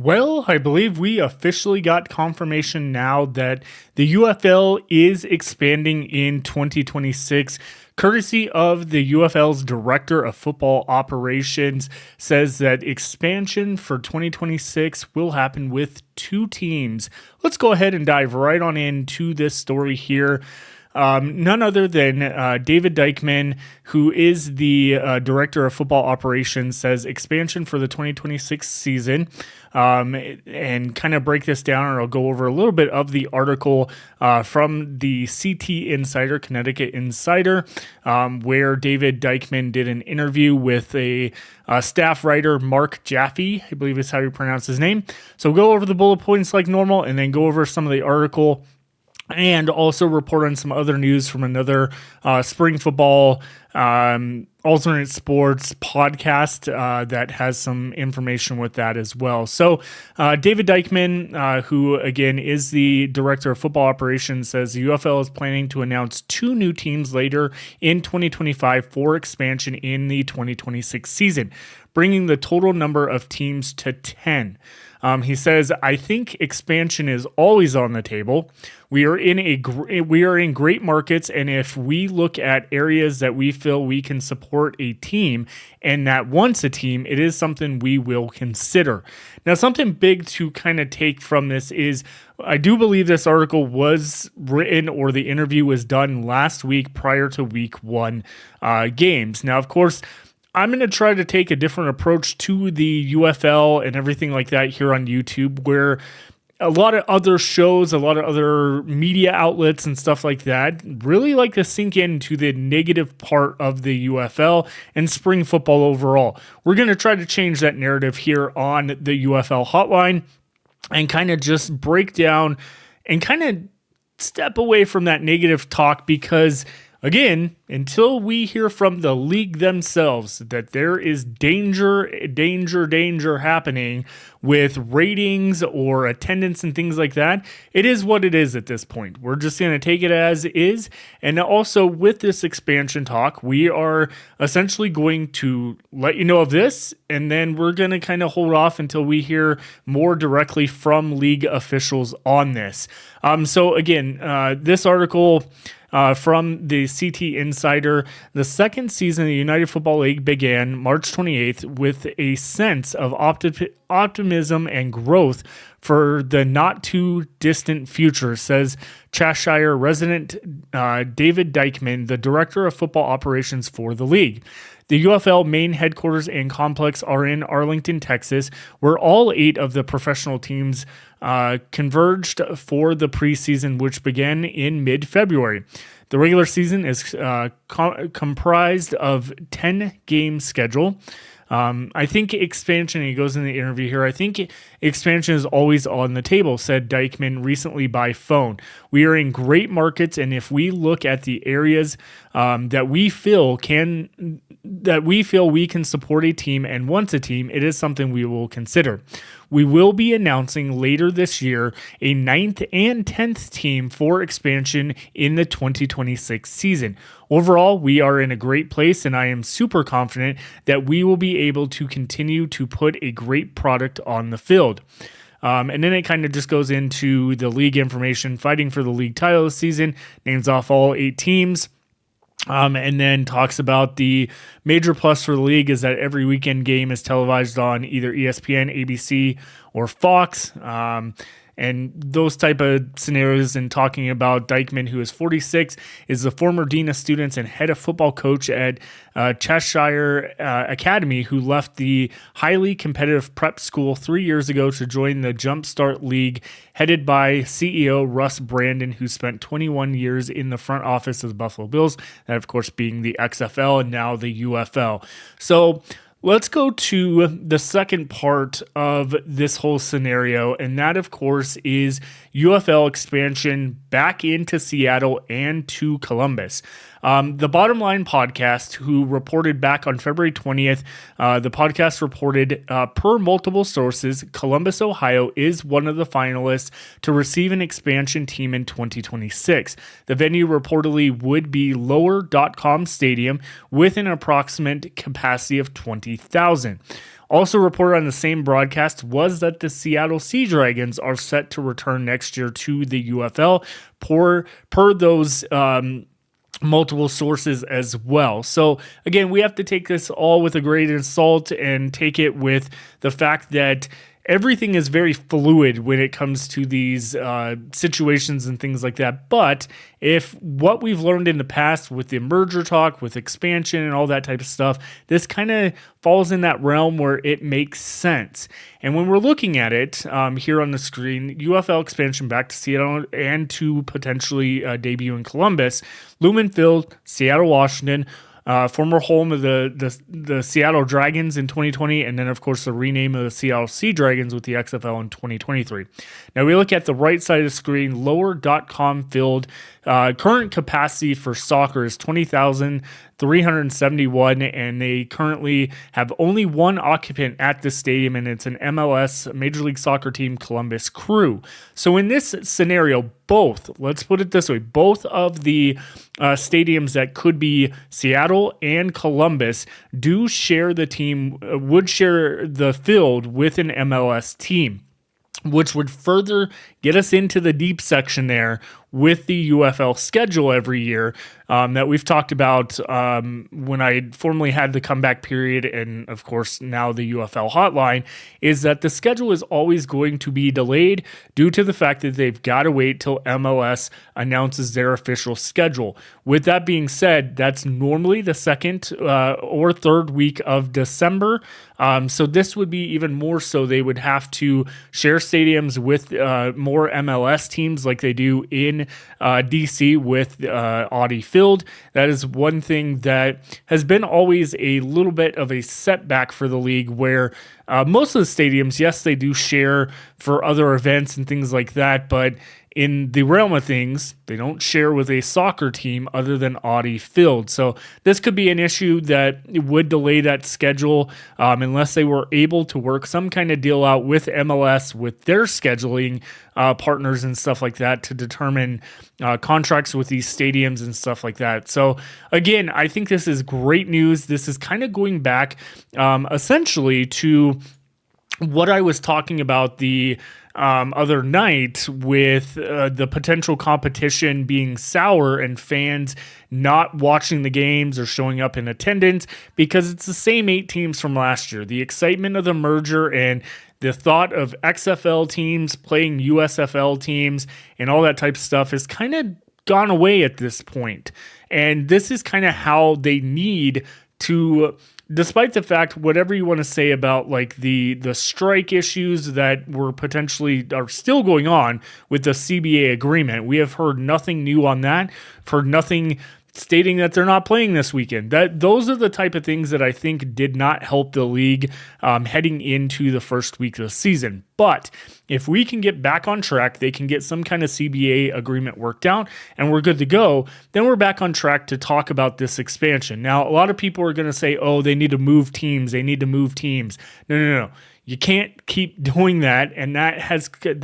Well, I believe we officially got confirmation now that the UFL is expanding in 2026. Courtesy of the UFL's Director of Football Operations says that expansion for 2026 will happen with 2 teams. Let's go ahead and dive right on into this story here. None other than David Dykman, who is the Director of Football Operations, says expansion for the 2026 season. And kind of break this down, or I'll go over a little bit of the article from the CTInsider, Connecticut Insider, where David Dykman did an interview with a staff writer, Mark Jaffe, I believe is how you pronounce his name. So go over the bullet points like normal, and then go over some of the article, and also report on some other news from another spring football alternate sports podcast that has some information with that as well. So David Dykman, who again is the Director of Football Operations, says the UFL is planning to announce 2 new teams later in 2025 for expansion in the 2026 season, bringing the total number of teams to 10. He says, "I think expansion is always on the table. We are in great markets, and if we look at areas that we feel we can support a team and that wants a team, it is something we will consider." Now, something big to kind of take from this is I do believe this article was written, or the interview was done last week prior to week 1 games. Now, of course, I'm going to try to take a different approach to the UFL and everything like that here on YouTube, where a lot of other shows, a lot of other media outlets and stuff like that really like to sink into the negative part of the UFL and spring football overall. We're going to try to change that narrative here on the UFL hotline and kind of just break down and kind of step away from that negative talk, because again, until we hear from the league themselves that there is danger happening with ratings or attendance and things like that, it is what it is at this point. We're just going to take it as is. And also with this expansion talk, we are essentially going to let you know of this, and then we're going to kind of hold off until we hear more directly from league officials on this. So again, this article from the CTInsider, the second season of the United Football League began March 28th with a sense of optimism and growth for the not too distant future, says Cheshire resident David Dykman, the Director of Football Operations for the league. The UFL main headquarters and complex are in Arlington, Texas, where all 8 of the professional teams converged for the preseason, which began in mid-February. The regular season is comprised of 10-game schedule. I think expansion, he goes in the interview here, I think expansion is always on the table, said Dykman recently by phone. We are in great markets, and if we look at the areas that we feel we can support a team and wants a team, it is something we will consider. We will be announcing later this year a 9th and 10th team for expansion in the 2026 season. Overall, we are in a great place, and I am super confident that we will be able to continue to put a great product on the field. And then it kind of just goes into the league information, fighting for the league title this season, names off all 8 teams. And then talks about the major plus for the league is that every weekend game is televised on either ESPN, ABC, or Fox. And those type of scenarios, and talking about Dykman, who is 46, is the former dean of students and head of football coach at Cheshire Academy, who left the highly competitive prep school 3 years ago to join the Jumpstart League, headed by CEO Russ Brandon, who spent 21 years in the front office of the Buffalo Bills, that of course being the XFL and now the UFL. So let's go to the second part of this whole scenario, and that, of course, is UFL expansion back into Seattle and to Columbus. The Bottom Line Podcast, who reported back on February 20th, the podcast reported, per multiple sources, Columbus, Ohio is one of the finalists to receive an expansion team in 2026. The venue reportedly would be Lower.com Stadium with an approximate capacity of 20,000. Also reported on the same broadcast was that the Seattle Sea Dragons are set to return next year to the UFL per those multiple sources as well. So again, we have to take this all with a grain of salt and take it with the fact that everything is very fluid when it comes to these situations and things like that. But if what we've learned in the past with the merger talk, with expansion and all that type of stuff, this kind of falls in that realm where it makes sense. And when we're looking at it here on the screen, UFL expansion back to Seattle and to potentially debut in Columbus, Lumen Field, Seattle, Washington, former home of the Seattle Dragons in 2020, and then, of course, the rename of the Seattle Sea Dragons with the XFL in 2023. Now, we look at the right side of the screen, lower.com field. Current capacity for soccer is 20,371, and they currently have only one occupant at the stadium, and it's an MLS Major League Soccer team, Columbus Crew. So in this scenario, let's put it this way, both of the stadiums that could be Seattle and Columbus would share the field with an MLS team, which would further get us into the deep section there with the UFL schedule every year that we've talked about when I formerly had the comeback period, and of course now the UFL hotline, is that the schedule is always going to be delayed due to the fact that they've got to wait till MLS announces their official schedule. With that being said, that's normally the second or third week of December. So this would be even more so. They would have to share stadiums with more MLS teams like they do in DC with Audi Field. That is one thing that has been always a little bit of a setback for the league, where most of the stadiums, yes, they do share for other events and things like that, but in the realm of things, they don't share with a soccer team other than Audi Field. So this could be an issue that would delay that schedule unless they were able to work some kind of deal out with MLS, with their scheduling partners and stuff like that, to determine contracts with these stadiums and stuff like that. So again, I think this is great news. This is kind of going back essentially to what I was talking about the other night with the potential competition being sour and fans not watching the games or showing up in attendance because it's the same 8 teams from last year. The excitement of the merger and the thought of XFL teams playing USFL teams and all that type of stuff has kind of gone away at this point. And this is kind of how they need to, despite the fact, whatever you want to say about like the strike issues that are still going on with the CBA agreement, we have heard nothing new on that, heard nothing stating that they're not playing this weekend. Those are the type of things that I think did not help the league heading into the first week of the season. But if we can get back on track, they can get some kind of CBA agreement worked out, and we're good to go, then we're back on track to talk about this expansion. Now, a lot of people are going to say, oh, they need to move teams. No. You can't keep doing that, and that has bit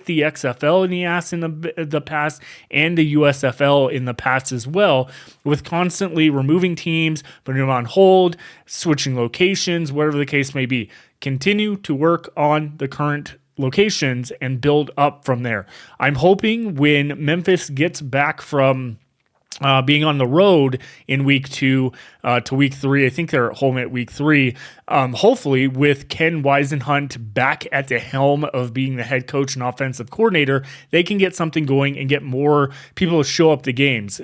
the XFL in the ass in the past, and the USFL in the past as well, with constantly removing teams, putting them on hold, switching locations, whatever the case may be. Continue to work on the current locations and build up from there. I'm hoping when Memphis gets back from being on the road in week 2 to week 3, I think they're at home at week 3. Hopefully, with Ken Weisenhunt back at the helm of being the head coach and offensive coordinator, they can get something going and get more people to show up to games.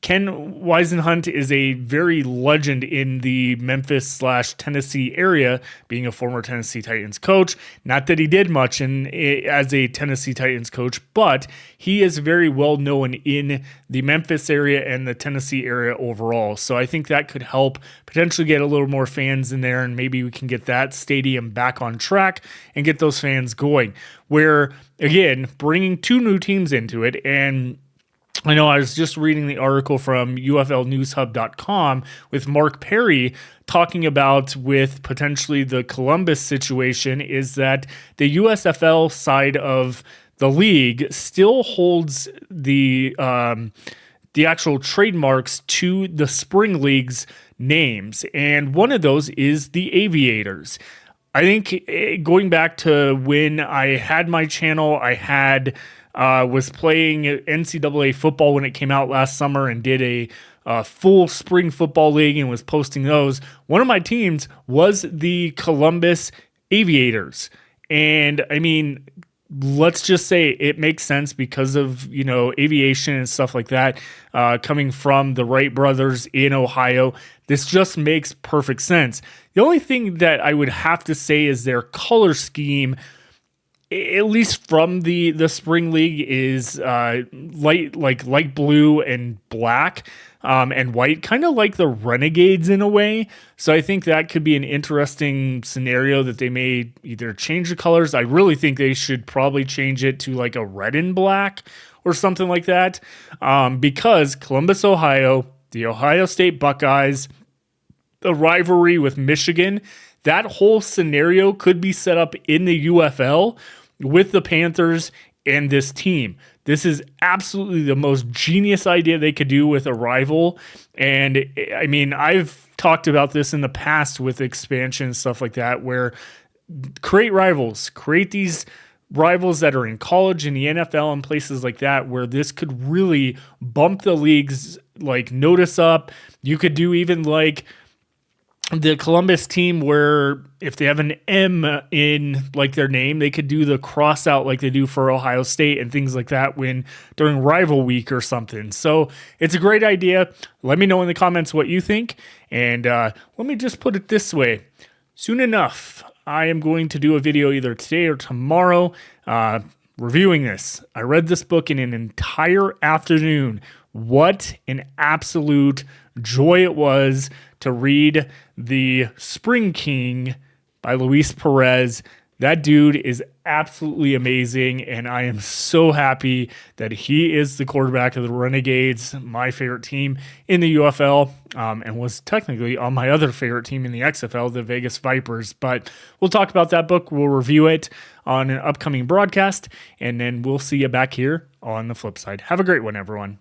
Ken Weisenhunt is a very legend in the Memphis/Tennessee area, being a former Tennessee Titans coach. Not that he did much as a Tennessee Titans coach, but he is very well known in the Memphis area and the Tennessee area overall. So I think that could help potentially get a little more fans in there, and maybe we can get that stadium back on track and get those fans going. Where, again, bringing 2 new teams into it, and I know I was just reading the article from UFLNewsHub.com with Mark Perry talking about with potentially the Columbus situation, is that the USFL side of the league still holds the the actual trademarks to the spring league's names. And one of those is the Aviators. I think going back to when I had my channel, I was playing NCAA football when it came out last summer and did a full spring football league and was posting those. One of my teams was the Columbus Aviators. And I mean, let's just say it makes sense because of, aviation and stuff like that, coming from the Wright brothers in Ohio. This just makes perfect sense. The only thing that I would have to say is their color scheme, at least from the spring league, is light blue and black and white, kind of like the Renegades in a way. So I think that could be an interesting scenario that they may either change the colors. I really think they should probably change it to like a red and black or something like that, because Columbus, Ohio, the Ohio State Buckeyes, the rivalry with Michigan, that whole scenario could be set up in the UFL with the Panthers and this team. This is absolutely the most genius idea they could do with a rival. And I mean, I've talked about this in the past with expansion and stuff like that, where create rivals, create these rivals that are in college and the NFL and places like that, where this could really bump the league's like notice up. You could do even like the Columbus team, where if they have an M in like their name, they could do the cross out like they do for Ohio State and things like that during rival week or something. So it's a great idea. Let me know in the comments what you think. And let me just put it this way. Soon enough, I am going to do a video either today or tomorrow reviewing this. I read this book in an entire afternoon. What an absolute joy it was to read The Spring King by Luis Perez. That dude is absolutely amazing, and I am so happy that he is the quarterback of the Renegades, my favorite team in the UFL, and was technically on my other favorite team in the XFL, the Vegas Vipers. But we'll talk about that book. We'll review it on an upcoming broadcast, and then we'll see you back here on the flip side. Have a great one, everyone.